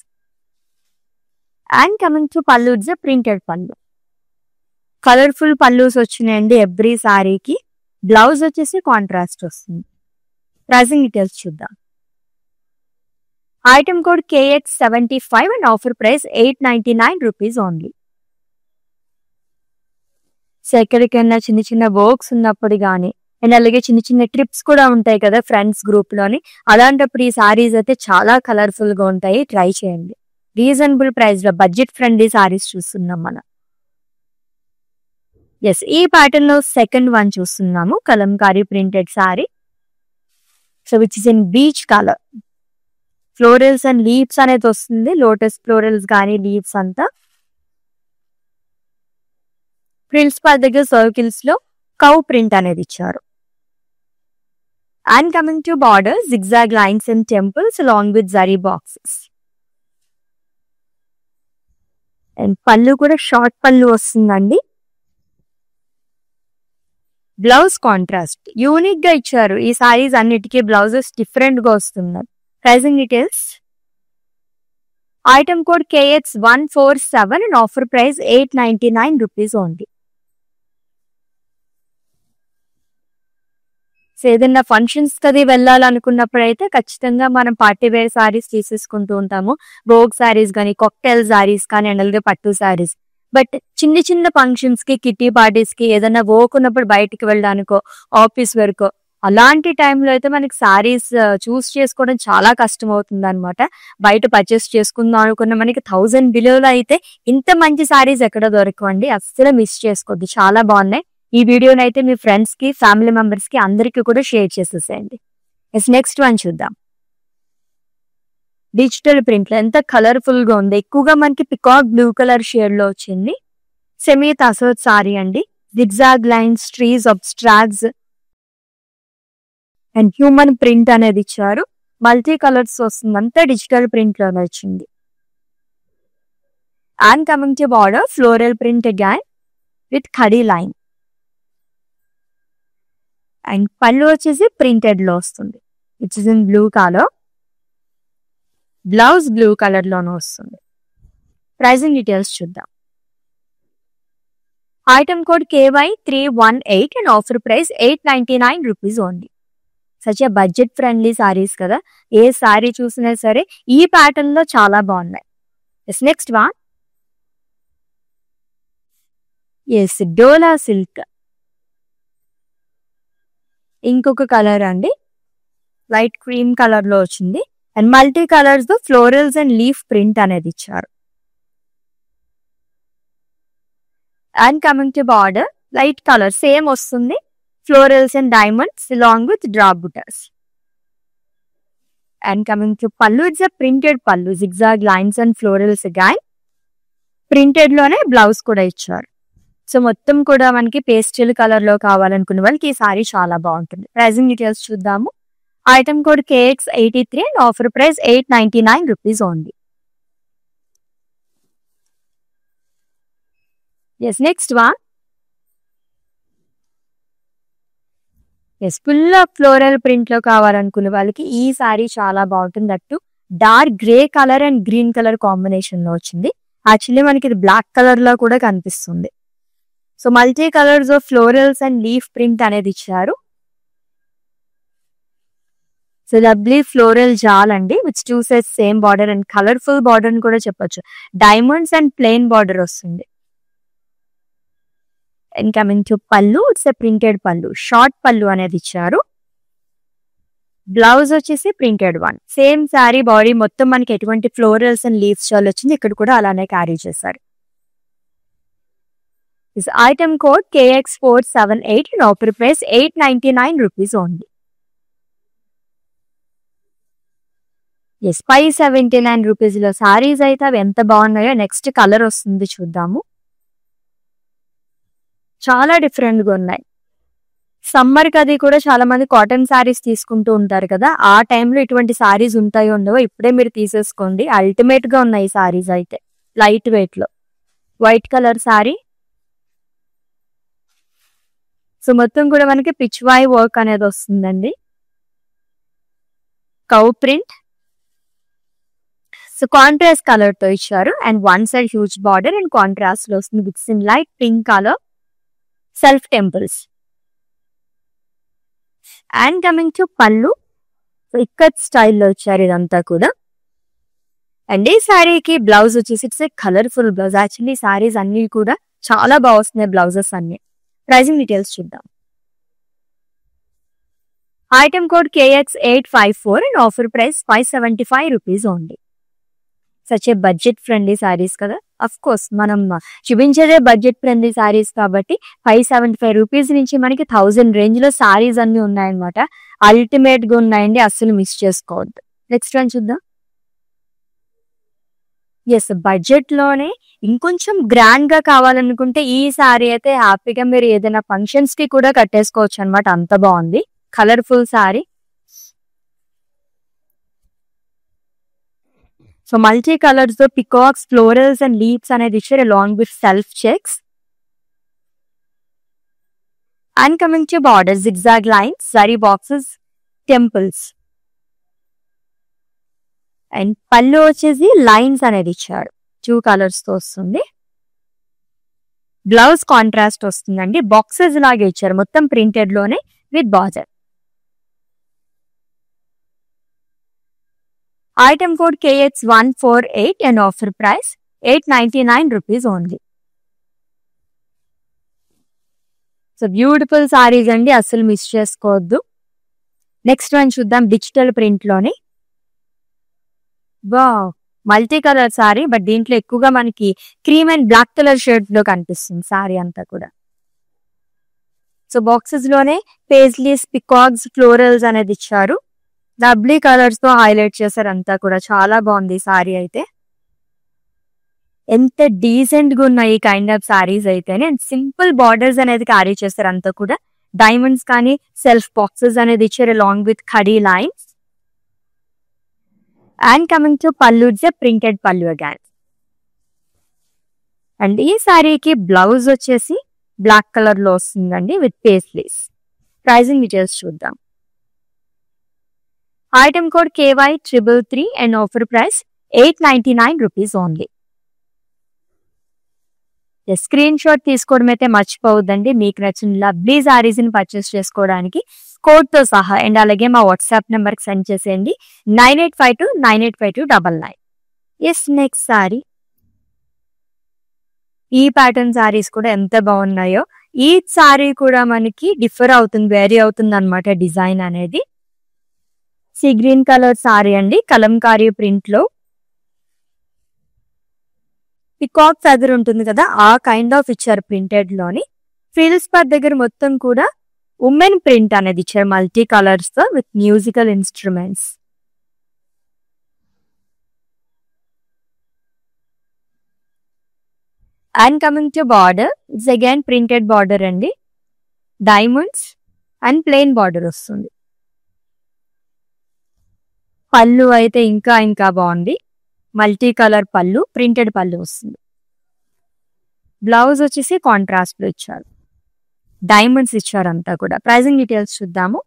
And coming to pallu, it's a printed pallu. Colourful pallus వచ్చినాయండి ఎవ్రీ సారీకి. బ్లౌజ్ వచ్చేసి కాంట్రాస్ట్ వస్తుంది. ప్రైజింగ్ డీటెయిల్స్ చూద్దాం. Item code KX 75 and offer price 899 rupees only. So ఎక్కడికైనా చిన్న చిన్న వర్క్స్ ఉన్నప్పుడు కానీ అండ్ అలాగే చిన్న చిన్న ట్రిప్స్ కూడా ఉంటాయి కదా ఫ్రెండ్స్ గ్రూప్ లోని, అలాంటప్పుడు ఈ సారీస్ అయితే చాలా కలర్ఫుల్ గా ఉంటాయి. ట్రై చేయండి. రీజనబుల్ ప్రైస్ లో బడ్జెట్ ఫ్రెండ్లీ సారీస్ చూస్తున్నాం మనం. ఎస్, ఈ ప్యాటర్న్ లో సెకండ్ వన్ చూస్తున్నాము. Kalamkari printed sorry. So which is in beach colour. Florals and leaves అనేది వస్తుంది. లోటస్ ఫ్లోరల్స్ కానీ లీవ్స్ అంతా. ప్రిల్స్ పర్ దగ్గర సర్కిల్స్ లో కౌ ప్రింట్ అనేది ఇచ్చారు. And coming to border, zigzag lines and temples along with zari boxes. And పళ్ళు కూడా షార్ట్ పళ్ళు వస్తుందండి. బ్లౌజ్ కాంట్రాస్ట్ యూనిక్ గా ఇచ్చారు. ఈ సారీస్ అన్నిటికీ బ్లౌజెస్ డిఫరెంట్ గా వస్తున్నాయి. Pricing details. Item code KX 147 and offer price 899 rupees only. So ఏదైనా ఫంక్షన్స్ కది వెళ్ళాలనుకున్నప్పుడు అయితే ఖచ్చితంగా మనం పార్టీ వేర్ సారీస్ తీసేసుకుంటూ ఉంటాము. వోగ్ సారీస్ కానీ, కాక్టైల్ సారీస్ కానీ, అండ్ అలాగే పట్టు సారీస్. బట్ చిన్న చిన్న ఫంక్షన్స్ కి, కిట్టి పార్టీస్ కి ఏదైనా వర్క్ ఉన్నప్పుడు బయటికి వెళ్ళడానికో, ఆఫీస్ వర్కో అలాంటి టైంలో అయితే మనకి సారీస్ చూస్ చేసుకోవడం చాలా కష్టం అవుతుంది అనమాట. బయట పర్చేస్ చేసుకుందాం అనుకున్న మనకి 1000 బిలోలో అయితే ఇంత మంచి సారీస్ ఎక్కడ దొరకవండి. అస్సలు మిస్ చేసుకోవద్దు, చాలా బాగున్నాయి. ఈ వీడియోని అయితే మీ ఫ్రెండ్స్ కి, ఫ్యామిలీ మెంబర్స్ కి అందరికీ కూడా షేర్ చేసేసేయండి. నెక్స్ట్ వన్ చూద్దాం. డిజిటల్ ప్రింట్ లో ఎంత కలర్ఫుల్ గా ఉంది. ఎక్కువగా మనకి పికాక్ బ్లూ కలర్ షేడ్ లో వచ్చింది. సెమీ తసోద్ సారీ అండి. Zigzag lines, trees, abstracts and human print అనేది ఇచ్చారు. మల్టీ కలర్స్ వస్తుంది, అంతా డిజిటల్ ప్రింట్ లోనే వచ్చింది. And coming to border, floral print again with khadi line. And pallu వచ్చేసి ప్రింటెడ్ లో వస్తుంది, it's in blue colour. Blouse blue colour లోనే వస్తుంది. ప్రైసింగ్ డీటెయిల్స్ చూద్దాం. Item code KY318 and offer price 899 rupees only. Such a budget friendly saris కదా, ఏ sorry చూసినా సరే ఈ ప్యాటర్న్ లో చాలా బాగున్నాయి. Next one, yes Dola silk. ఇంకొక కలర్ అండి, లైట్ క్రీమ్ కలర్ లో వచ్చింది. అండ్ మల్టీ కలర్స్ తో ఫ్లోరల్స్ అండ్ లీఫ్ ప్రింట్ అనేది ఇచ్చారు. And coming to border, light colour same వస్తుంది. Florals and diamonds along with drop butters. And coming to pallu, it's a printed pallu, zigzag lines and florals again. Printed లోనే blouse కూడా ఇచ్చారు. So మొత్తం కూడా మనకి pastel colour లో కావాలనుకునే వాళ్ళకి ఈ సారీ చాలా బాగుంటుంది. ప్రైసింగ్ డీటెయిల్స్ చూద్దాము. Item code KX83 and offer price 899 rupees only. Yes next one, yes full of floral print లో కావాలనుకునే వాళ్ళకి ఈ సారీ చాలా బాగుంటుంది. That dark grey colour and green colour combination లో వచ్చింది. యాక్చువల్లీ మనకి ఇది బ్లాక్ కలర్ లో కూడా కనిపిస్తుంది. So multi colours of florals and leaf print అనేది ఇచ్చారు. సో లవ్లీ ఫ్లోరల్ జాల్ అండి, which 2 sets same border and colourful border అని కూడా చెప్పొచ్చు. డైమండ్స్ అండ్ ప్లెయిన్ బార్డర్ వస్తుంది. And coming to pallu, it's a printed pallu, short పల్లు అనేది ఇచ్చారు. బ్లౌజ్ వచ్చేసి printed one. Same sari body మొత్తం మనకి ఎటువంటి ఫ్లోరల్స్ అండ్ లీవ్స్ చాల్ వచ్చింది, ఇక్కడ కూడా అలానే క్యారీ చేశారు. Item code KX478 and offer price 899 rupees only. Yes 579 rupees లో సారీస్ అయితే అవి ఎంత బాగున్నాయో. నెక్స్ట్ కలర్ వస్తుంది చూద్దాము. చాలా డిఫరెంట్ గా ఉన్నాయి. సమ్మర్ కి అది కూడా చాలా మంది కాటన్ సారీస్ తీసుకుంటూ ఉంటారు కదా, ఆ టైంలో ఇటువంటి సారీస్ ఉంటాయో ఉండవో ఇప్పుడే మీరు తీసేసుకోండి. అల్టిమేట్ గా ఉన్నాయి ఈ సారీస్ అయితే. లైట్ వెయిట్ లో వైట్ కలర్ సారీ. సో మొత్తం కూడా మనకి పిచ్వాయ్ వర్క్ అనేది వస్తుందండి. Cow print. So contrast colour తో ఇచ్చారు. And one side huge border and contrast లో వస్తుంది with in light pink colour, self temples. And coming to పళ్ళు, ఇక్కత్ స్టైల్లో వచ్చారు ఇదంతా కూడా. అండ్ ఈ శారీకి బ్లౌజ్ వచ్చేసి it's a colourful blouse. Actually saris అన్ని కూడా చాలా బాగా వస్తున్నాయి బ్లౌజెస్ అన్ని. ప్రైసింగ్ డీటెయిల్స్ చూద్దాం. Item code KX854 and offer price 575 rupees only. Such a budget friendly saris కదా, అఫ్ కోర్స్ మనం చూపించేదే బడ్జెట్ ఫ్రెండ్లీ సారీస్ కాబట్టి 575 రూపీస్ నుంచి మనకి 1000 రేంజ్ లో సారీస్ అన్ని ఉన్నాయన్నమాట. అల్టిమేట్ గా ఉన్నాయండి, అస్సలు మిస్ చేసుకోవద్దు. నెక్స్ట్ వన్ చూద్దాం. ఎస్ బడ్జెట్ లోనే ఇంకొంచెం గ్రాండ్ గా కావాలనుకుంటే ఈ సారీ అయితే హ్యాపీగా మీరు ఏదైనా ఫంక్షన్స్ కి కూడా కట్టేసుకోవచ్చు అనమాట, అంత బాగుంది. Colourful sorry. So multi colours తో పికాక్స్, ఫ్లోరల్స్ అండ్ లీవ్స్ అనేది ఇచ్చారు along with self checks. And coming to border, zigzag lines, zari boxes, temples. And pallu వచ్చేసి లైన్స్ అనేది ఇచ్చాడు, 2 కలర్స్ తో వస్తుంది. బ్లౌజ్ కాంట్రాస్ట్ వస్తుందండి. బాక్సెస్ లాగా ఇచ్చారు మొత్తం ప్రింటెడ్ లోనే with border. Item code KX148 and offer price 899 rupees only. So beautiful saris అండి, అస్సలు మిస్ చేసుకోవద్దు. నెక్స్ట్ వన్ చూద్దాం డిజిటల్ ప్రింట్ లోని. Wow, multi colour sari, but దీంట్లో ఎక్కువగా మనకి cream and black colour shade లో కనిపిస్తుంది సారీ అంతా కూడా. సో బాక్సెస్ లోనే పేజ్లీస్, పికాక్స్, ఫ్లోరల్స్ అనేది ఇచ్చారు. లవ్లీ కలర్స్ తో హైలైట్ చేశారు అంతా కూడా. చాలా బాగుంది సారీ అయితే. ఎంత డీసెంట్ గా ఉన్నాయి ఈ కైండ్ ఆఫ్ సారీస్ అయితే. అండ్ సింపుల్ బార్డర్స్ అనేది క్యారీ చేస్తారు అంతా కూడా. డైమండ్స్ కానీ సెల్ఫ్ బాక్సెస్ అనేది ఇచ్చారు along with khadi lines. And coming to pallu, it's a printed పల్లు అగైన్. అండ్ ఈ సారీకి బ్లౌజ్ వచ్చేసి బ్లాక్ కలర్ లో వస్తుందండి విత్ పేస్లీస్. ప్రైజింగ్ డీటెయిల్స్ చూద్దాం. Item code KY333 and offer price 899 rupees only. Screen shot తీసుకోవడం అయితే మర్చిపోవద్దండి. మీకు నచ్చిన లవ్లీ సారీస్ ని పర్చేస్ చేసుకోవడానికి కోడ్ తో సహా. అండ్ అలాగే మా వాట్సాప్ నెంబర్ కి సెండ్ చేసేయండి 9852985299. Yes, next sari. ఈ ప్యాటర్న్ సారీస్ కూడా ఎంత బాగున్నాయో. ఈ సారీ కూడా మనకి డిఫర్ అవుతుంది, వేరీ అవుతుంది అనమాట డిజైన్ అనేది. సీ గ్రీన్ కలర్ సారీ అండి, కలంకారీ ప్రింట్ లో. పికాక్ ఫెదర్ ఉంటుంది కదా, ఆ కైండ్ ఆఫ్ ఇచ్చారు ప్రింటెడ్ లోని. ఫ్రిల్స్ పర్ దగ్గర మొత్తం కూడా ఉమెన్ ప్రింట్ అనేది ఇచ్చారు మల్టీ కలర్స్ తో with musical instruments. And coming to border, it's again printed border అండి. డైమండ్స్ అండ్ ప్లెయిన్ బార్డర్ వస్తుంది. పళ్ళు అయితే ఇంకా ఇంకా బాగుంది. మల్టీ కలర్ పళ్ళు, ప్రింటెడ్ పళ్ళు వస్తుంది. బ్లౌజ్ వచ్చేసి కాంట్రాస్ట్ లో ఇచ్చారు. డైమండ్స్ ఇచ్చారు అంతా కూడా. ప్రైజింగ్ డీటెయిల్స్ చూద్దాము.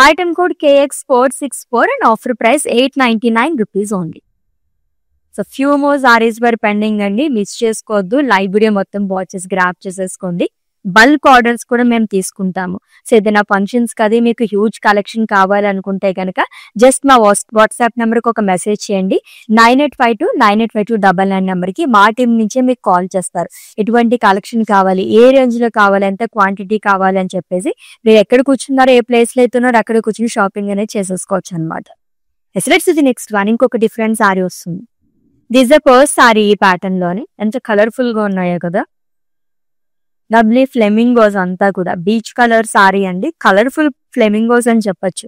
Item code KX464 and offer price 899 rupees only. So few more saris were pending అండి, మిస్ చేసుకోవద్దు. లైవ్ వీడియో మొత్తం వాచెస్ గ్రాప్ చేసేసుకోండి. బల్క్ ఆర్డర్స్ కూడా మేము తీసుకుంటాము. సో ఏదైనా ఫంక్షన్స్ కది మీకు హ్యూజ్ కలెక్షన్ కావాలనుకుంటే కనుక జస్ట్ మా వాట్సాప్ నెంబర్కి ఒక మెసేజ్ చేయండి. 9852985299 నెంబర్కి మా టీం నుంచే మీకు కాల్ చేస్తారు. ఎటువంటి కలెక్షన్ కావాలి, ఏ రేంజ్ లో కావాలి, ఎంత క్వాంటిటీ కావాలి అని చెప్పేసి మీరు ఎక్కడ కూర్చున్నారో, ఏ ప్లేస్ లో అవుతున్నారో అక్కడ కూర్చుని షాపింగ్ అనేది చేసేసుకోవచ్చు అనమాట. Let's the next one. ఇంకొక డిఫరెంట్ సారీ వస్తుంది. దిస్ ద ఫస్ట్ సారీ ఈ ప్యాటర్న్ లోని. ఎంత కలర్ఫుల్ గా ఉన్నాయో కదా. లవ్లీ ఫ్లెమింగోస్ అంతా కూడా. బీచ్ కలర్ సారీ అండి, కలర్ఫుల్ ఫ్లెమింగోస్ అని చెప్పొచ్చు.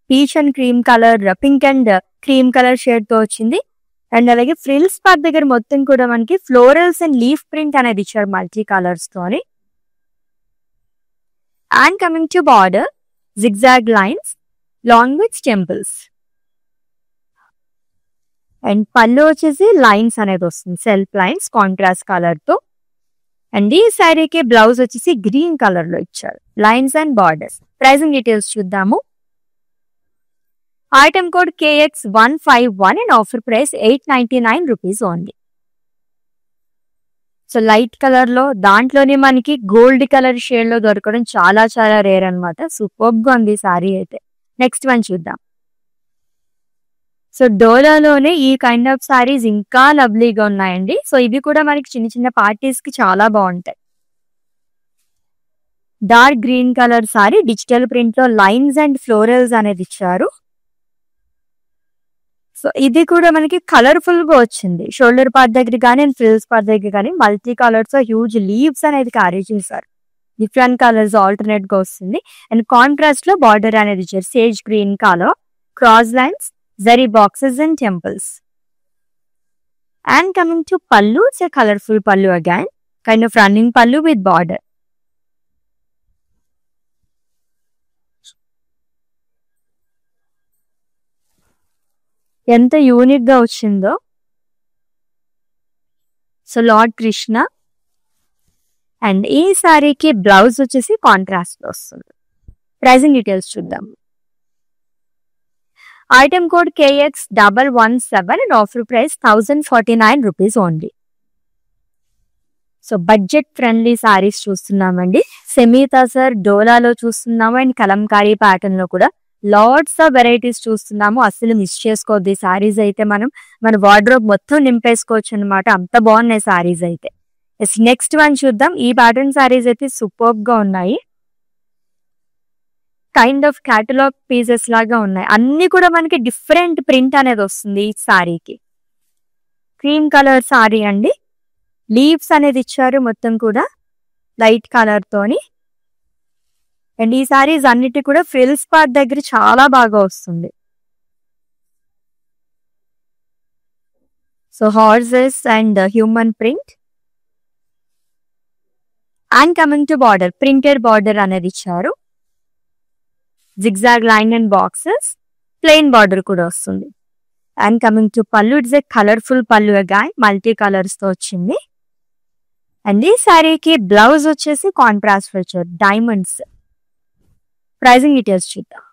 Peach and cream colour, pink and cream colour shade తో వచ్చింది. అండ్ అలాగే ఫ్రిల్స్ పార్ట్ దగ్గర మొత్తం కూడా మనకి ఫ్లోరల్స్ అండ్ లీఫ్ ప్రింట్ అనేది ఇచ్చారు మల్టీ కలర్స్ తోని. And coming to border, zigzag lines long with temples. And pallu వచ్చేసి లైన్స్ అనేది వస్తుంది, సెల్ఫ్ లైన్స్ కాంట్రాస్ట్ కలర్ తో. అండ్ ఈ శారీకి బ్లౌజ్ వచ్చేసి గ్రీన్ కలర్ లో ఇచ్చారు, lines and borders. Pricing details చూద్దాము. Item code KX151 and offer price 899 rupees only. So light colour లో, దాంట్లోనే మనకి గోల్డ్ కలర్ షేడ్ లో దొరకడం చాలా చాలా రేర్ అనమాట. సూపర్ గా ఉంది సారీ అయితే. నెక్స్ట్ వన్ చూద్దాం. సో డోలాలోనే ఈ కైండ్ ఆఫ్ సారీస్ ఇంకా లవ్లీగా ఉన్నాయండి. సో ఇవి కూడా మనకి చిన్న చిన్న పార్టీస్ కి చాలా బాగుంటాయి. Dark green colour sari, digital print లో లైన్స్ అండ్ ఫ్లోరల్స్ అనేది ఇచ్చారు. సో ఇది కూడా మనకి కలర్ఫుల్ గా వచ్చింది. షోల్డర్ పార్ట్ దగ్గర కానీ అండ్ ఫ్రిల్స్ పార్ట్ దగ్గర కానీ మల్టీ కలర్స్ హ్యూజ్ లీవ్స్ అనేది క్యారీ చేశారు. డిఫరెంట్ కలర్స్ ఆల్టర్నేట్ గా వస్తుంది. అండ్ కాంట్రాస్ట్ లో బార్డర్ అనేది ఇచ్చారు, sage green colour, cross lines, zari boxes and temples. And coming to pallu, it's a colorful pallu again, kind of running pallu with border. ఎంత unique గా వచ్చిందో. So lord Krishna. And ఈ సారీకి blouse వచ్చేసి contrast లో వస్తుంది. ప్రైజింగ్ డీటెయిల్స్ చూద్దాం. Item code KX117 and offer price 1049 rupees only. So budget friendly saris చూస్తున్నామండి. సెమీ తసర్, డోలాలో చూస్తున్నాము. అండ్ కలంకారీ ప్యాటర్న్ లో కూడా లాట్స్ ఆఫ్ వెరైటీస్ చూస్తున్నాము. అస్సలు మిస్ చేసుకోవద్దు. ఈ సారీస్ అయితే మనం మన వార్డ్రోబ్ మొత్తం నింపేసుకోవచ్చు అనమాట. అంత బాగున్నాయి సారీస్ అయితే. నెక్స్ట్ వన్ చూద్దాం. ఈ ప్యాటర్న్ సారీస్ అయితే సూపర్బ్ గా ఉన్నాయి. కైండ్ ఆఫ్ క్యాటలాగ్ పీసెస్ లాగా ఉన్నాయి. అన్ని కూడా మనకి డిఫరెంట్ ప్రింట్ అనేది వస్తుంది ఈ సారీకి. క్రీమ్ కలర్ సారీ అండి. లీవ్స్ అనేది ఇచ్చారు మొత్తం కూడా లైట్ కలర్ తోని. అండ్ ఈ సారీస్ అన్నిటి కూడా ఫ్రిల్స్ పార్ట్ దగ్గర చాలా బాగా వస్తుంది. So horses and human print. And coming to border, printed border అనేది ఇచ్చారు. Zigzag line and boxes, plain border కూడా వస్తుంది. And coming to pallu, it's a colourful pallu guys, multi colours తో వచ్చింది. అండ్ ఈ సారీకి బ్లౌజ్ వచ్చేసి contrast feature diamonds. Pricing details చూద్దాం.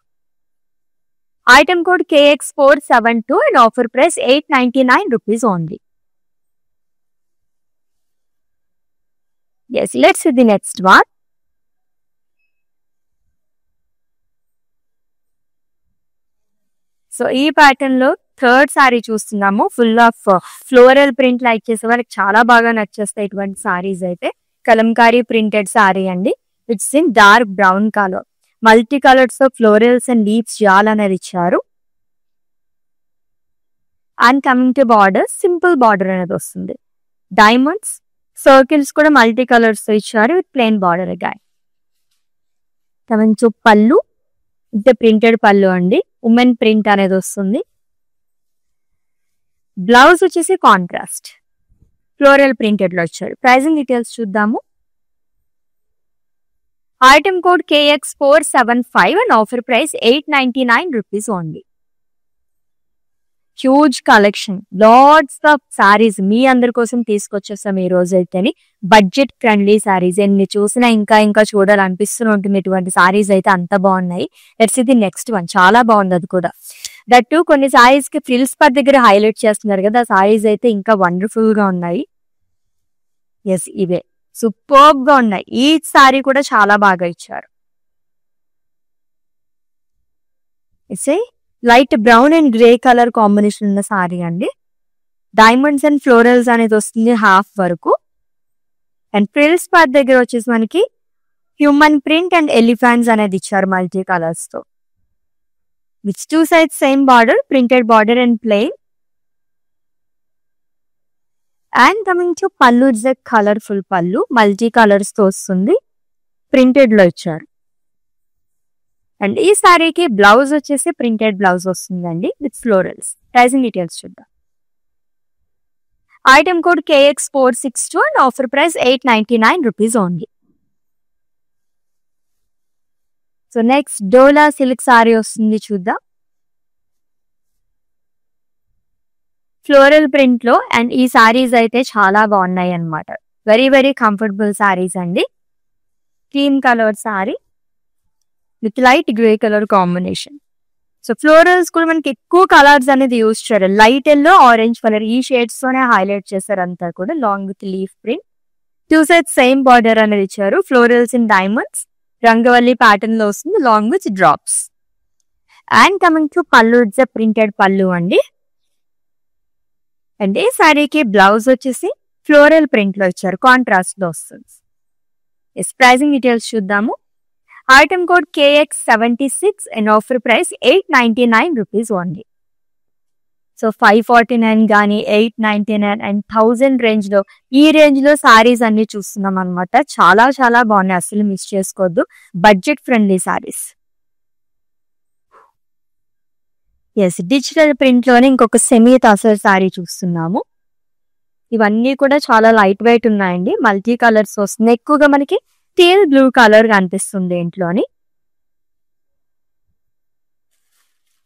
Item code KX472 and offer price 899 rupees only. Yes, let's see the next one. So ఈ pattern లో third sorry చూస్తున్నాము. Full of floral print like చేసే వాళ్ళకి చాలా బాగా నచ్చేస్తాయి ఇటువంటి సారీస్ అయితే. కలంకారీ ప్రింటెడ్ సారీ అండి. It's in dark brown colour, multi colours తో ఫ్లోరల్స్ అండ్ లీవ్స్ జాల్ అనేది ఇచ్చారు. And coming to border, simple border అనేది వస్తుంది. డైమండ్స్, సర్కిల్స్ కూడా మల్టీ కలర్స్ తో ఇచ్చారు with plain border guy. Coming to పళ్ళు, ఇది ప్రింటెడ్ పళ్ళు అండి. ఉమెన్ ప్రింట్ అనేది వస్తుంది. బ్లౌజ్ వచ్చేసి కాంట్రాస్ట్ ఫ్లోరల్ ప్రింటెడ్ లో వచ్చారు. ప్రైజింగ్ డీటెయిల్స్ చూద్దాము. Item code KX475 and offer price 899 rupees only. Huge collection, lots of saris మీ అందరి కోసం తీసుకొచ్చేస్తాం ఈ రోజు అయితేని. బడ్జెట్ ఫ్రెండ్లీ సారీస్ ఎన్ని చూసినా ఇంకా ఇంకా చూడాలనిపిస్తూ ఉంటుంది. ఇటువంటి సారీస్ అయితే అంత బాగున్నాయి. Let's see the next one. చాలా బాగుంది అది కూడా. దట్టు కొన్ని సారీస్ కి ఫ్రిల్స్ పర్ దగ్గర హైలైట్ చేస్తున్నారు కదా, ఆ సారీస్ అయితే ఇంకా వండర్ఫుల్ గా ఉన్నాయి. ఎస్, ఇవే సూపర్బ్ గా ఉన్నాయి. ఈ సారీ కూడా చాలా బాగా ఇచ్చారు. It's a light brown and grey colour combination ఉన్న సారీ అండి. డైమండ్స్ అండ్ ఫ్లోరల్స్ అనేది వస్తుంది హాఫ్ వరకు. అండ్ ఫ్రిల్స్ పార్ట్ దగ్గర వచ్చేసి మనకి హ్యూమన్ ప్రింట్ అండ్ ఎలిఫెంట్స్ అనేది ఇచ్చారు మల్టీ కలర్స్ తో. Which two sides same border, printed border and plain. And coming to pallu, it's a colourful పళ్ళు, మల్టీ కలర్స్ తో వస్తుంది. ప్రింటెడ్ లో ఇచ్చారు. అండ్ ఈ సారీకి బ్లౌజ్ వచ్చేసి ప్రింటెడ్ బ్లౌజ్ వస్తుందండి విత్ ఫ్లోరల్స్. ప్రైజింగ్ డీటెయిల్స్ చూద్దాం. Item code KX462 and offer price 899 rupees only. So next dola silk sorry వస్తుంది చూద్దాం. ఫ్లోరల్ ప్రింట్ లో. అండ్ ఈ సారీస్ అయితే చాలా బాగున్నాయి అన్నమాట. వెరీ వెరీ కంఫర్టబుల్ సారీస్ అండి. Cream colour sorry with light grey colour combination. So florals కూడా మనకి ఎక్కువ కలర్స్ అనేది యూజ్ చేయాలి. లైట్ ఎల్లో, ఆరెంజ్ కలర్ ఈ షేడ్స్ తోనే హైలైట్ చేశారు అంతా కూడా. Long with leaf print, two sides same border అనేది ఇచ్చారు. Florals in diamonds, Rangavalli pattern లో వస్తుంది long with drops. And coming to pallu, it's a printed pallu అండి. అండ్ ఈ సారీకి బ్లౌజ్ వచ్చేసి ఫ్లోరల్ ప్రింట్ లో ఇచ్చారు, కాంట్రాస్ట్ లో వస్తుంది. ప్రైజింగ్ డీటెయిల్స్ చూద్దాము. Item code KX76 and offer price 899 rupees only. So 549 కానీ 899 అండ్ 1000 రేంజ్ లో, ఈ రేంజ్ లో సారీస్ అన్ని చూస్తున్నాం అనమాట. చాలా చాలా బాగున్నాయి, అసలు మిస్ చేసుకోవద్దు. Budget friendly saris. Yes, digital print లోనే ఇంకొక సెమీ తసర్ సారీ చూస్తున్నాము. ఇవన్నీ కూడా చాలా లైట్ వెయిట్ ఉన్నాయండి. మల్టీ కలర్స్ వస్తుంది. ఎక్కువగా మనకి టీల్ బ్లూ కలర్ కనిపిస్తుంది ఇంట్లోని.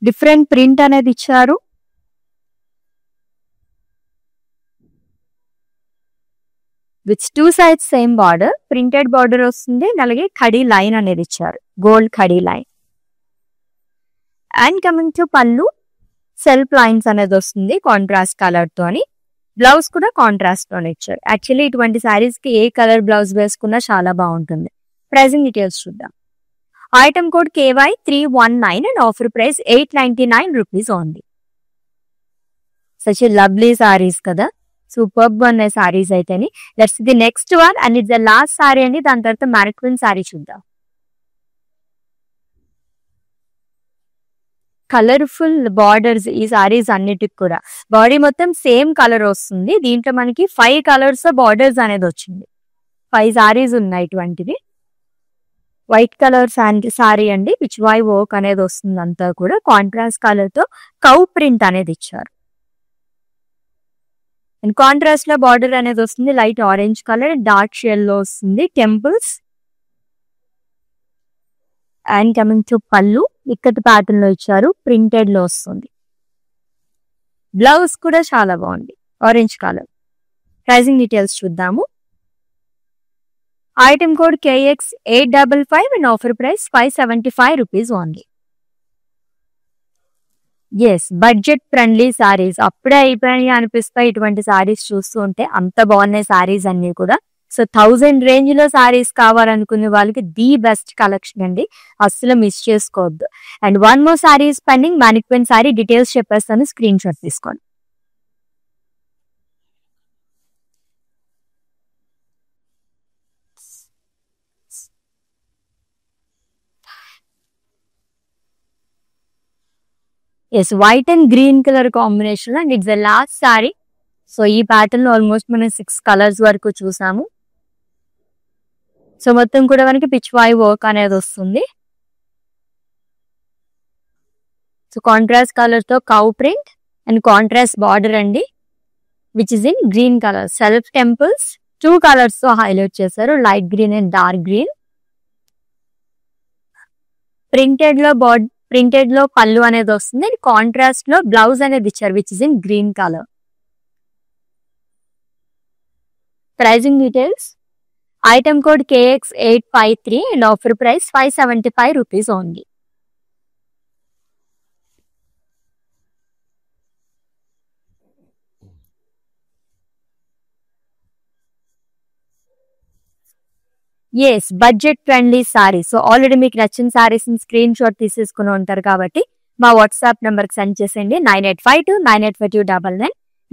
డిఫరెంట్ ప్రింట్ అనేది ఇచ్చారు. With two sides same border, printed border వస్తుంది. అలాగే ఖడీ లైన్ అనేది ఇచ్చారు, gold khadi line. And coming to పళ్ళు, సెల్ఫ్ లైన్స్ అనేది వస్తుంది కాంట్రాస్ట్ కలర్ తోని. బ్లౌజ్ కూడా కాంట్రాస్ట్ తోనే ఇచ్చారు. యాక్చువల్లీ ఇటువంటి సారీస్ కి ఏ కలర్ బ్లౌజ్ వేసుకున్నా చాలా బాగుంటుంది. ప్రైజింగ్ డీటెయిల్స్ చూద్దాం. Item code KY319 and offer price 899 rupees only. Such lovely saris కదా, సూపర్బ్ ఉన్నాయి సారీస్ అయితేని. Let's the next one and it's the last sari అండి. దాని తర్వాత మ్యానిక్విన్ సారీ చూద్దాం. కలర్ఫుల్ బార్డర్స్ ఈ సారీస్ అన్నిటికి కూడా. బాడీ మొత్తం సేమ్ కలర్ వస్తుంది. దీంట్లో మనకి 5 కలర్స్ బార్డర్స్ అనేది వచ్చింది. 5 సారీస్ ఉన్నాయి ఇటువంటివి. వైట్ కలర్ సారీ అండి, విచ్ వై వర్క్ అనేది వస్తుంది అంతా కూడా. కాంట్రాస్ట్ కలర్ తో కౌ ప్రింట్ అనేది ఇచ్చారు. అండ్ కాంట్రాస్ట్ లో బార్డర్ అనేది వస్తుంది light orange colour, dark shade లో వస్తుంది టెంపుల్స్. అండ్ కమింగ్ టు పళ్ళు ఇక్కత్ ప్యాటర్న్ లో ఇచ్చారు, ప్రింటెడ్ లో వస్తుంది. బ్లౌజ్ కూడా చాలా బాగుంది, ఆరెంజ్ కలర్. ప్రైసింగ్ డీటెయిల్స్ చూద్దాము. Item code KX855 and offer price 575 rupees only. Yes, budget friendly saris. అప్పుడే అయిపోయాయి అనిపిస్తాయి ఇటువంటి సారీస్ చూస్తూ ఉంటే. అంత బాగున్నాయి సారీస్ అన్ని కూడా. సో 1000 రేంజ్ లో సారీస్ కావాలనుకునే వాళ్ళకి ది బెస్ట్ కలెక్షన్ అండి, అస్సలు మిస్ చేసుకోవద్దు. And one more saris pending, mannequin sari details చెప్పేస్తాను, స్క్రీన్ షాట్ తీసుకోండి. Yes, white and green colour combination and it's the last sari. So ఈ ప్యాటర్న్ లో ఆల్మోస్ట్ మనం 6 కలర్స్ వరకు చూసాము. సో మొత్తం కూడా మనకి పిచ్ వై వర్క్ అనేది వస్తుంది. సో కాంట్రాస్ట్ కలర్ తో cow print and contrast border అండి, which is in green colour. Self temples 2 colours తో హైలైట్ చేశారు, light green and dark green. Printed లో పళ్ళు అనేది వస్తుంది అండ్ కాంట్రాస్ట్ లో బ్లౌజ్ అనేది ఇచ్చారు, which is in green colour. Pricing details. Item code KX853 and offer price 575 rupees only. Yes, budget friendly sari. So already మీకు నచ్చిన సారీస్ స్క్రీన్ షాట్ తీసేసుకుని ఉంటారు కాబట్టి మా వాట్సాప్ నెంబర్ కి సెండ్ చేసేయండి 9852985299,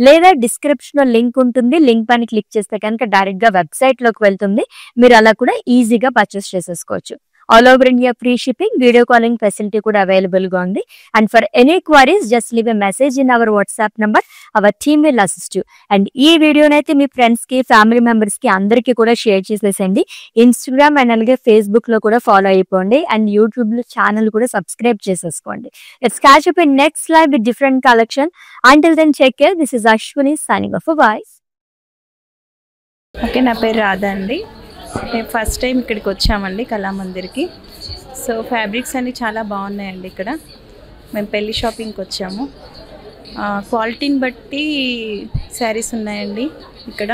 లేదా డిస్క్రిప్షన్ లో లింక్ ఉంటుంది. లింక్ పైన క్లిక్ చేస్తే కనుక డైరెక్ట్ గా వెబ్సైట్ లోకి వెళ్తుంది. మీరు అలా కూడా ఈజీగా పర్చేస్ చేసేసుకోవచ్చు. All over India free shipping, video calling facility కూడా అవైలబుల్ గా ఉంది. And for any queries just leave a message in our WhatsApp number, hour team will assist you. And ఈ వీడియోనైతే మీ ఫ్రెండ్స్ కి, ఫ్యామిలీ మెంబర్స్ కి అందరికీ కూడా షేర్ చేసేసండి. ఇన్స్టాగ్రామ్ అండ్ అలాగే ఫేస్బుక్ లో కూడా ఫాలో అయిపోండి. అండ్ యూట్యూబ్ లో ఛానల్ కూడా సబ్స్క్రైబ్ చేసేసుకోండి. Let's catch up in next live with different collection. Until then take care. This is Ashwini signing off. Bye. Okay, నా పేరు రాధా అండి. మేము ఫస్ట్ టైం ఇక్కడికి వచ్చామండి కళామందిర్కి. సో ఫ్యాబ్రిక్స్ అన్నీ చాలా బాగున్నాయండి ఇక్కడ. మేము పెళ్ళి షాపింగ్కి వచ్చాము. క్వాలిటీని బట్టి శారీస్ ఉన్నాయండి ఇక్కడ.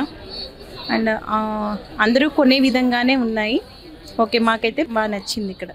అండ్ అందరూ కొనే విధంగానే ఉన్నాయి. ఓకే, మాకైతే బాగా నచ్చింది ఇక్కడ.